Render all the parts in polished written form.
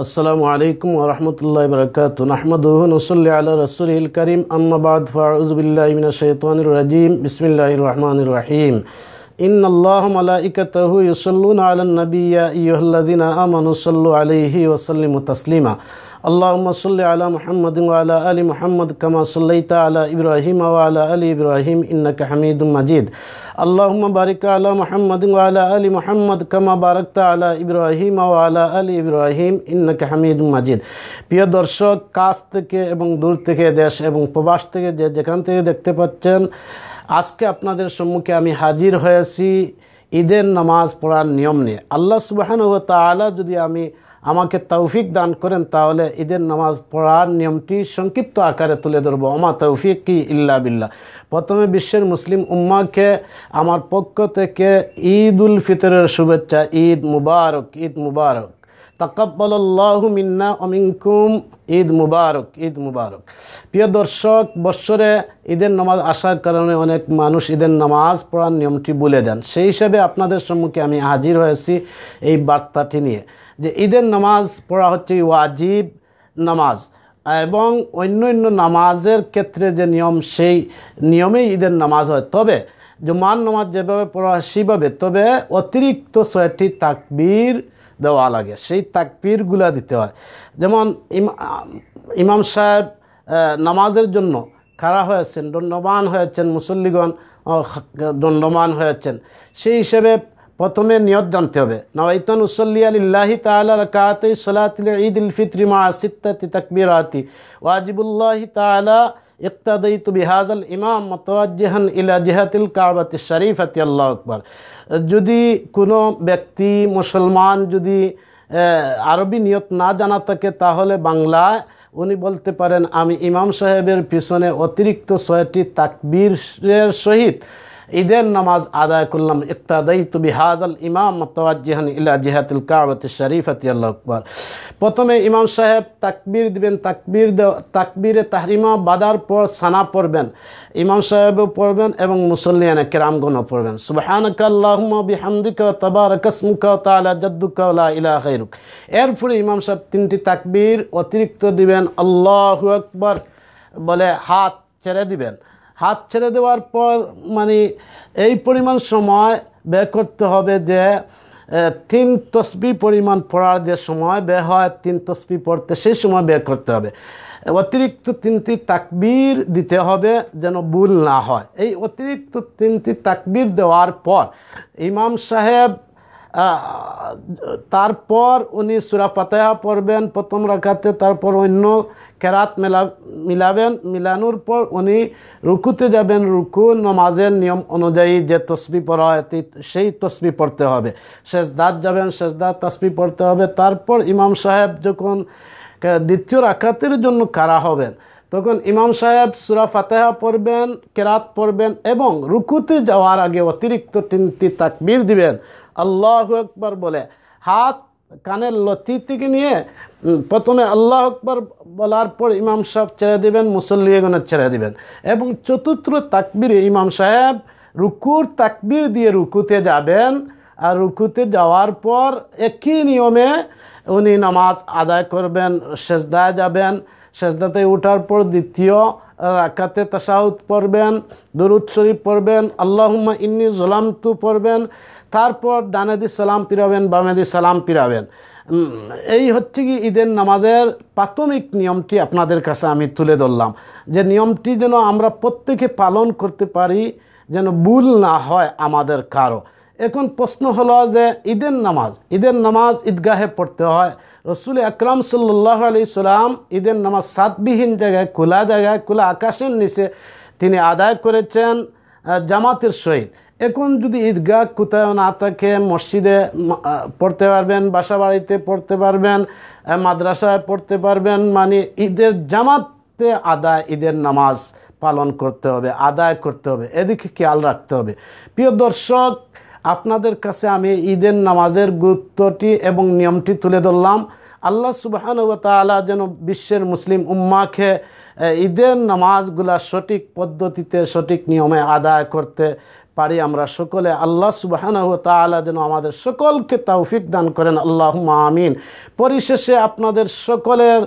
আসসালামু আলাইকুম ওয়া রাহমাতুল্লাহি ওয়া বারাকাতুহু নাহমাদুহু ওয়া নুসাল্লি আলা রাসূলিল কারীম আম্মা বা'দ ফাআউযু বিল্লাহি মিনাশ শাইতানির রাজীম বিসমিল্লাহির রহমানির রহিম ইন্নাল্লাহা ওয়া মালাইকাতাহু ইউসাল্লুনা আলান নাবী ইয়া আইয়ুহাল্লাযীনা আমানু সাল্লু আলাইহি ওয়া সাল্লিমু তাসলিমা আল্লাহুম্মা সাল্লি আলা মুহাম্মাদিন ওয়া আলা আলি মুহাম্মাদ কামা সাল্লাইতা আলা ইব্রাহিম ওয়া আলা আলি ইব্রাহিম ইন্নাকা হামিদুম মাজিদ আল্লাহুম্মা বারিক আলা মুহাম্মাদিন ওয়া আলা আলি মুহাম্মাদ কামা বারাকতা আলা ইব্রাহিম ওয়া আলা আলি ইব্রাহিম ইন্নাকা হামিদুম মাজিদ। প্রিয় দর্শক, কাছ থেকে এবং দূর থেকে, দেশ এবং প্রবাস থেকে যেখান থেকে দেখতে পাচ্ছেন, আজকে আপনাদের সম্মুখে আমি হাজির হয়েছি ঈদের নামাজ পড়ার নিয়ম নিয়ে। আল্লাহ সুবহানাহু ওয়া তাআলা যদি আমাকে তৌফিক দান করেন তাহলে ঈদের নামাজ পড়ার নিয়মটি সংক্ষিপ্ত আকারে তুলে ধরব। ওমা তৌফিকি ইল্লা বিল্লাহ। প্রথমে বিশ্বের মুসলিম উম্মাহকে আমার পক্ষ থেকে ঈদ উল ফিতরের শুভেচ্ছা। ঈদ মুবারক, ঈদ মুবারক। তাকাব্বালাল্লাহু মিন্না ওয়া মিনকুম। ঈদ মুবারক, ঈদ মুবারক। প্রিয় দর্শক, বৎসরে ঈদের নামাজ আসার কারণে অনেক মানুষ ঈদের নামাজ পড়ার নিয়মটি ভুলে যান। সেই হিসাবে আপনাদের সম্মুখে আমি হাজির হয়েছি এই বার্তাটি নিয়ে যে ঈদের নামাজ পড়া হচ্ছে ওয়াজিব নামাজ, এবং অন্য নামাজের ক্ষেত্রে যে নিয়ম, সেই নিয়মেই ঈদের নামাজ হয়। তবে জুমার নামাজ যেভাবে পড়া হয় সেভাবে, তবে অতিরিক্ত 6টি তাকবীর দেওয়া লাগে, সেই তাকবীরগুলা দিতে হয়। যেমন ইমাম সাহেব নামাজের জন্য খাড়া হয়েছেন, দণ্ডমান হয়েছেন, মুসল্লিগণ দণ্ডমান হয়েছেন, সেই হিসেবে প্রথমে নিয়ত জানতে হবে। নাওয়াইতুন উসাল্লি লিল্লাহি তাআলা রাকাতাই সালাতিল ঈদিল ফিত্রি মা সিত্তাতি তাকবীরাতি ওয়াজিবুল্লাহি তাআলা ইক্তাদাইতু বিহাযাল ইমাম মুতাওয়াজ্জিহান ইলা জিহাতিল কাবাতিশ শরীফাতি। আল্লাহু আকবার। যদি কোনো ব্যক্তি মুসলমান যদি আরবি নিয়ত না জানা থাকে তাহলে বাংলায় উনি বলতে পারেন, আমি ইমাম সাহেবের পিছনে অতিরিক্ত 6টি তাকবীরের সহিত ঈদের নামাজ আদায় করলাম। ইক্তাদাইতু বিহাযাল ইমাম মুতাওয়াজ্জিহান ইলা জিহাতিল কাবাতিশ শরীফাতি। আল্লাহু আকবার। প্রথমে ইমাম সাহেব তাকবীর দিবেন, তাকবীরে তাহরিমা বাদার পর সানা পড়বেন, ইমাম সাহেবও পড়বেন এবং মুসল্লিয়ানে কেরামগণও পড়বেন। সুবহানাকা আল্লাহুম্মা বিহামদিকা ওয়া তাবারাকা ইসমুকা ওয়া তাআলা জাদ্দুকা ওয়া লা ইলাহা গায়রুক। এরপরে ইমাম সাহেব 3টি তাকবীর অতিরিক্ত দিবেন, আল্লাহু আকবার বলে হাত ছেড়ে দিবেন। হাত ছেড়ে দেওয়ার পর এই পরিমাণ সময় ব্যয় করতে হবে যে 3 তসবিহ পরিমাণ পড়ার যে সময় ব্যয় হয়, 3 তসবিহ পড়তে সেই সময় ব্যয় করতে হবে। অতিরিক্ত 3টি তাকবীর দিতে হবে যেন ভুল না হয়। এই অতিরিক্ত 3টি তাকবীর দেওয়ার পর ইমাম সাহেব তারপর উনি সূরা ফাতিহা পড়বেন প্রথম রাকাতে, তারপর অন্য কেরাত মিলাবেন, মিলানোর পর উনি রুকুতে যাবেন। রুকু নামাজের নিয়ম অনুযায়ী যে তসবিহ পড়া হয় সেই তসবিহ পড়তে হবে। সেজদাত যাবেন, সেজদাত তসবিহ পড়তে হবে। তারপর ইমাম সাহেব যখন দ্বিতীয় রাকাতের জন্য খাড়া হবেন তখন ইমাম সাহেব সূরা ফাতিহা পড়বেন, কেরাত পড়বেন এবং রুকুতে যাওয়ার আগে অতিরিক্ত 3টি তাকবীর দিবেন, আল্লাহু আকবার বলে হাত কানের লতি থেকে নিয়ে প্রথমে আল্লাহু আকবার বলার পর ইমাম সাহেব ছেড়ে দিবেন, মুসল্লিগণ ছেড়ে দিবেন এবং চতুর্থ তাকবীরে ইমাম সাহেব রুকুর তাকবীর দিয়ে রুকুতে যাবেন। আর রুকুতে যাওয়ার পর একই নিয়মে উনি নামাজ আদায় করবেন, সেজদায় যাবেন, সেজদাতে ওঠার পর দ্বিতীয় রাকাতে তাশাহুদ পড়বেন, দরুদ শরীফ পড়বেন, আল্লাহুম্মা ইন্নী যালামতু পড়বেন, তারপর ডানে দিয়ে সালাম ফিরাবেন, বামে দিয়ে সালাম ফিরাবেন। এই হচ্ছে কি ঈদের নামাজের প্রাথমিক নিয়মটি আপনাদের কাছে আমি তুলে ধরলাম, যে নিয়মটি যেন আমরা প্রত্যেকে পালন করতে পারি, যেন ভুল না হয় আমাদের কারো। এখন প্রশ্ন হলো যে ঈদের নামাজ ঈদগাহে পড়তে হয়। রসুল আকরাম সাল্লাল্লাহু আলাইহি সাল্লাম ঈদের নামাজ সাতবিহীন জায়গায়, খোলা আকাশের নিচে তিনি আদায় করেছেন জামাতের সহিত। এখন যদি ঈদগাহ কোথাও না থাকে, মসজিদে পড়তে পারবেন, বাসা বাড়িতে পড়তে পারবেন, মাদ্রাসায় পড়তে পারবেন, ঈদের জামাতে ঈদের নামাজ পালন করতে হবে, আদায় করতে হবে, এদিকে খেয়াল রাখতে হবে। প্রিয় দর্শক, আপনাদের কাছে আমি ঈদের নামাজের গুরুত্বটি এবং নিয়মটি তুলে ধরলাম। আল্লাহ সুবহানাহু ওয়া তাআলা যেন বিশ্বের মুসলিম উম্মাহকে ঈদের নামাজগুলা সঠিক পদ্ধতিতে, সঠিক নিয়মে আদায় করতে পারি আমরা সকলে। আল্লাহ সুবহানাহু ওয়া তাআলা যেন আমাদের সকলকে তৌফিক দান করেন, আল্লাহুম্মা আমিন। পরিশেষে আপনাদের সকলের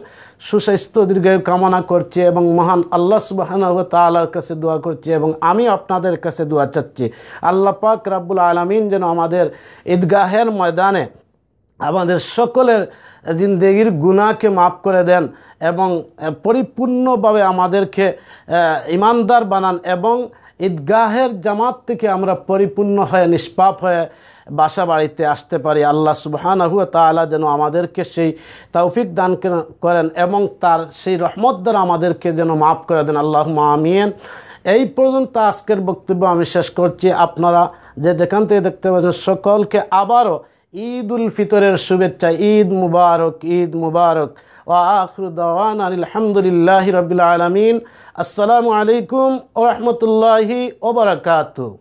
সুস্বাস্থ্য দীর্ঘায়ু কামনা করছি এবং মহান আল্লাহ সুবহানাহু ওয়া তাআলার কাছে দোয়া করছি এবং আমি আপনাদের কাছে দোয়া চাচ্ছি আল্লাহ পাক রব্বুল আলামিন যেন আমাদের ঈদগাহের ময়দানে আমাদের সকলের জিন্দেগির গুনাহকে মাফ করে দেন এবং পরিপূর্ণভাবে আমাদেরকে ইমানদার বানান এবং ঈদগাহের জামাত থেকে আমরা পরিপূর্ণ হয়ে নিষ্পাপ হয়ে বাসা বাড়িতে আসতে পারি। আল্লাহ সুবহানাহু ওয়া তাআলা যেন আমাদেরকে সেই তৌফিক দান করেন এবং তার সেই রহমত দ্বারা আমাদেরকে যেন মাফ করে দেন, আল্লাহুম্মা আমিন। এই পর্যন্ত আজকের বক্তব্য আমি শেষ করছি। আপনারা যে যেখান থেকে দেখতে পাচ্ছেন সকলকে আবারও ঈদ উল ফিতরের শুভেচ্ছা। ঈদ মুবারক, ঈদ মুবারক। ওয়া আখিরু দাওয়ানা আলহামদুলিল্লাহি রাব্বিল আলামিন। আসসালামু আলাইকুম ওয়া রাহমাতুল্লাহি ওয়া বারাকাতুহু।